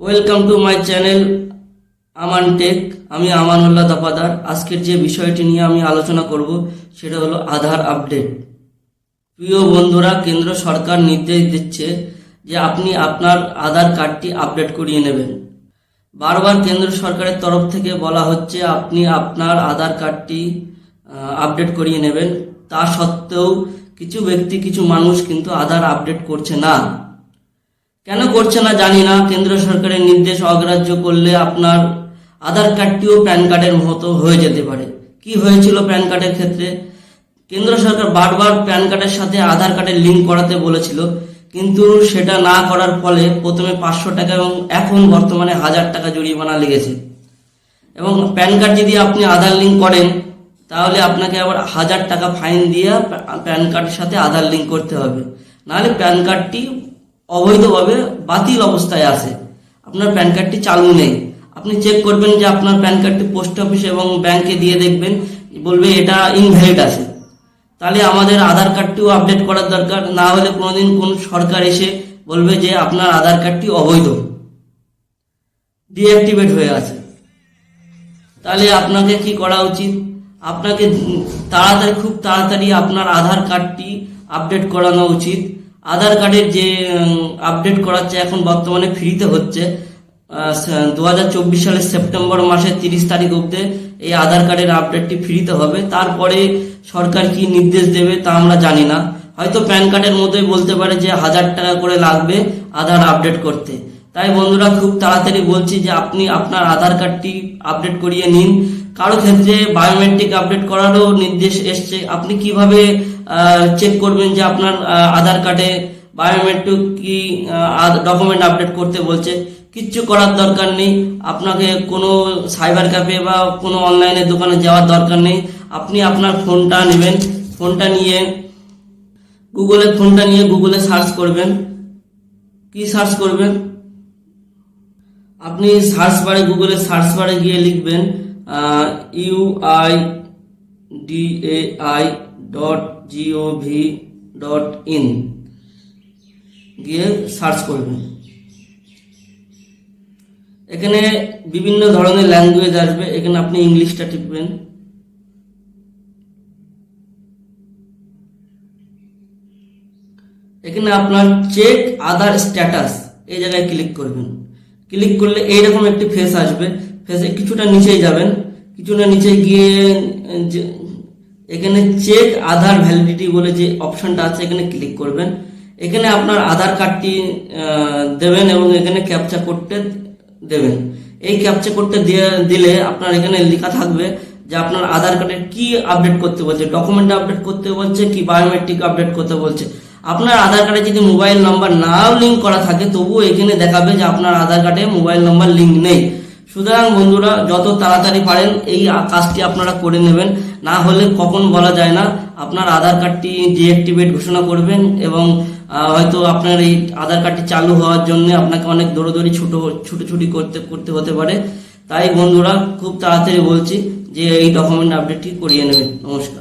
Welcome to my channel Aman tech. আমি আমানুল্লাহ দফাদার। আজকের যে বিষয়টি নিয়ে আমি আলোচনা করব সেটা হলো আধার আপডেট। প্রিয় বন্ধুরা, কেন্দ্র সরকার নির্দেশ দিচ্ছে যে আপনি আপনার আধার কার্ডটি আপডেট করিয়ে নেবেন। বারবার কেন্দ্র সরকারের তরফ থেকে বলা হচ্ছে আপনি আপনার আধার কার্ডটি আপডেট করিয়ে নেবেন। তা সত্ত্বেও কিছু ব্যক্তি, কিছু মানুষ কিন্তু আধার আপডেট করছে না। কেন করছে না জানি না। কেন্দ্র সরকারের নির্দেশ অগ্রাহ্য করলে আপনার আধার কার্ডটিও প্যান কার্ডের মতো হয়ে যেতে পারে। কি হয়েছিল প্যান কার্ডের ক্ষেত্রে? কেন্দ্র সরকার বারবার প্যান কার্ডের সাথে আধার কার্ডের লিঙ্ক করাতে বলেছিল, কিন্তু সেটা না করার ফলে প্রথমে 500 টাকা এবং এখন বর্তমানে 1000 টাকা জরিমানা লেগেছে। এবং প্যান কার্ড যদি আপনি আধার লিঙ্ক করেন তাহলে আপনাকে আবার 1000 টাকা ফাইন দিয়ে প্যান কার্ডের সাথে আধার লিঙ্ক করতে হবে, নাহলে প্যান কার্ডটি অবৈধভাবে বাতিল অবস্থায় আছে, আপনার প্যান কার্ডটি চালু নেই। আপনি চেক করবেন যে আপনার প্যান কার্ডটি পোস্ট অফিস এবং ব্যাংকে দিয়ে দেখবেন, বলবে এটা ইনভ্যালিড আছে। তাহলে আমাদের আধার কার্ডটিও আপডেট করার দরকার, না হলে কোনোদিন কোন সরকার এসে বলবে যে আপনার আধার কার্ডটি অবৈধ, ডিঅ্যাক্টিভেট হয়ে আছে। তাহলে আপনাকে কি করা উচিত? আপনাকে খুব তাড়াতাড়ি আপনার আধার কার্ডটি আপডেট করানো উচিত। আধার কার্ডের যে আপডেট করাচ্ছে এখন বর্তমানে ফ্রিতে হচ্ছে। 2024 সালের সেপ্টেম্বর মাসের 30 তারিখ অবধি এই আধার কার্ডের আপডেটটি ফ্রিতে হবে। তারপরে সরকার কি নির্দেশ দেবে তা আমরা জানি না। হয়তো প্যান কার্ডের মধ্যেই বলতে পারে যে 1000 টাকা করে লাগবে আধার আপডেট করতে। তাই বন্ধুরা, খুব তাড়াতাড়ি বলছি যে আপনি আপনার আধার কার্ডটি আপডেট করিয়ে নিন। কারো ক্ষেত্রে বায়োমেট্রিক আপডেট করারও নির্দেশ এসছে। আপনি কিভাবে চেক করবেন যে আপনার আধার কার্ডে বায়োমেট্রিক কি ডকুমেন্ট আপডেট করতে বলছে? কিচ্ছু করার দরকার নেই। আপনাকে কোনো সাইবার ক্যাফে বা কোনো অনলাইনের দোকানে যাওয়ার দরকার নেই। আপনি আপনার ফোনটা নেবেন, ফোনটা নিয়ে গুগলে সার্চ করবেন। কি সার্চ করবেন? আপনি গুগলে সার্চ বারে গিয়ে লিখবেন uidai.gov.in, গিয়ে সার্চ করবেন। এখানে বিভিন্ন ধরনের ল্যাঙ্গুয়েজ আসবে, এখানে আপনি ইংলিশটা টিপবেন। এখানে আপনার চেক আধার স্ট্যাটাস এই জায়গায় ক্লিক করবেন। ক্লিক করলে এইরকম একটি ফেস আসবে। ফেসে কিছুটা নিচেই যাবেন, কিছুটা নিচে গিয়ে এখানে চেক আধার ভ্যালিডিটি বলে যে অপশনটা আছে এখানে ক্লিক করবেন। এখানে আপনার আধার কার্ডটি দেবেন এবং এখানে ক্যাপচা কোডটা দেবেন। এই ক্যাপচা কোডটা দিলে আপনার এখানে লেখা থাকবে যে আপনার আধার কার্ডের কি আপডেট করতে বলছে, ডকুমেন্ট আপডেট করতে বলছে কি বায়োমেট্রিক আপডেট করতে বলছে। আপনার আধার কার্ডে যদি মোবাইল নাম্বার নাও লিঙ্ক করা থাকে তবুও এখানে দেখাবে যে আপনার আধার কার্ডে মোবাইল নাম্বার লিঙ্ক নেই। সুতরাং বন্ধুরা, যত তাড়াতাড়ি পারেন এই কাজটি আপনারা করে নেবেন, না হলে কখন বলা যায় না। আপনার আধার কার্ডটি ডিঅ্যাক্টিভেট ঘোষণা করবেন এবং হয়তো আপনার এই আধার কার্ডটি চালু হওয়ার জন্য আপনাকে অনেক দৌড়দৌড়ি ছুটোছুটি করতে হতে পারে। তাই বন্ধুরা, খুব তাড়াতাড়ি বলছি যে এই ডকুমেন্ট আপডেটটি করিয়ে নেবেন। নমস্কার।